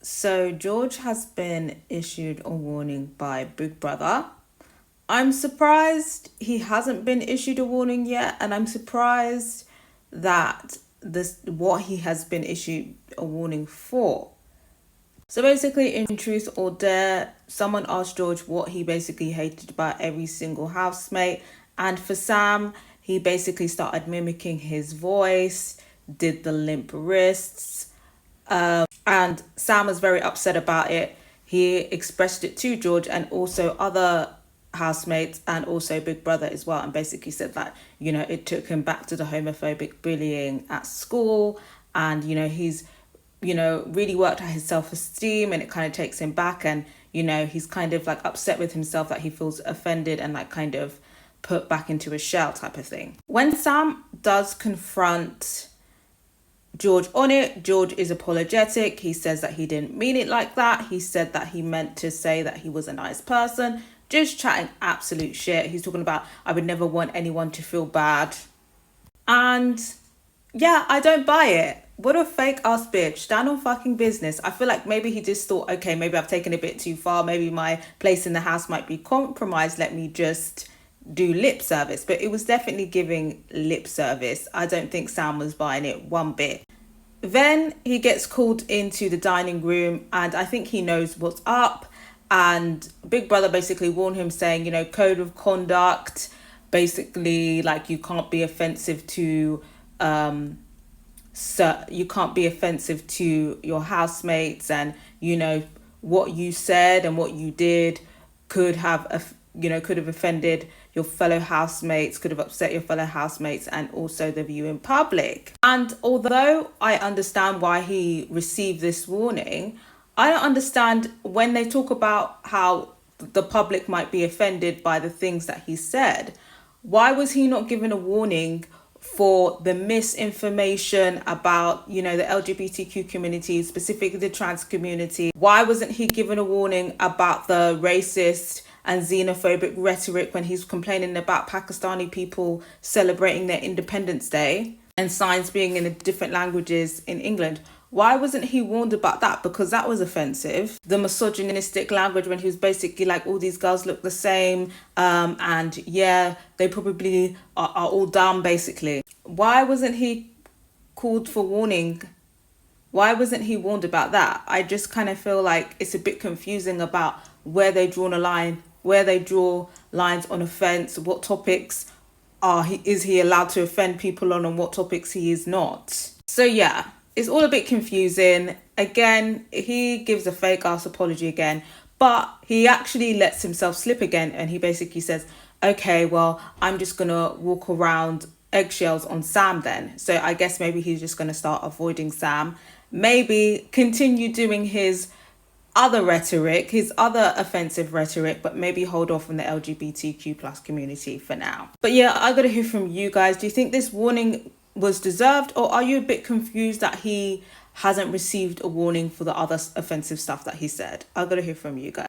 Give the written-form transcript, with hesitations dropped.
So George has been issued a warning by Big Brother. I'm surprised he hasn't been issued a warning yet, and I'm surprised that this what he has been issued a warning for. So basically, in Truth or Dare, someone asked George what he basically hated about every single housemate, and for Sam, he basically started mimicking his voice, did the limp wrists, and Sam was very upset about it. He expressed it to George and also other housemates and also Big Brother as well, and basically said that, it took him back to the homophobic bullying at school, and, he's, really worked at his self-esteem, and it kind of takes him back, and, he's kind of like upset with himself that he feels offended and like kind of put back into a shell type of thing. When Sam does confront George on it, George is apologetic. He says that he didn't mean it like that. He said that he meant to say that he was a nice person. Just chatting absolute shit. He's talking about, I would never want anyone to feel bad. And yeah, I don't buy it. What a fake ass bitch. Stand on fucking business. I feel like maybe he just thought, okay, maybe I've taken a bit too far. Maybe my place in the house might be compromised. Let me just do lip service. But it was definitely giving lip service. I don't think Sam was buying it one bit. Then he gets called into the dining room, and I think he knows what's up. And Big Brother basically warned him, saying, code of conduct, basically like you can't be offensive to so you can't be offensive to your housemates, and what you said and what you did could have could have offended your fellow housemates, could have upset your fellow housemates, and also the view in public. And although I understand why he received this warning, I don't understand when they talk about how the public might be offended by the things that he said. Why was he not given a warning for the misinformation about, the LGBTQ community, specifically the trans community? Why wasn't he given a warning about the racist and xenophobic rhetoric when he's complaining about Pakistani people celebrating their Independence Day and signs being in different languages in England? Why wasn't he warned about that? Because that was offensive. The misogynistic language when he was basically like, all these girls look the same, and yeah, they probably are all dumb, basically. Why wasn't he called for warning? Why wasn't he warned about that? I just kind of feel like it's a bit confusing about where they draw a line, where they draw lines on offence, what topics is he allowed to offend people on, and what topics he is not. So yeah, it's all a bit confusing. Again, he gives a fake ass apology again, but he actually lets himself slip again, and he basically says, okay, well, I'm just gonna walk around eggshells on Sam then. So I guess maybe he's just gonna start avoiding Sam, maybe continue doing his other rhetoric, his other offensive rhetoric, but maybe hold off on the LGBTQ plus community for now. But yeah, I gotta hear from you guys. Do you think this warning was deserved, or are you a bit confused that he hasn't received a warning for the other offensive stuff that he said? I gotta hear from you guys.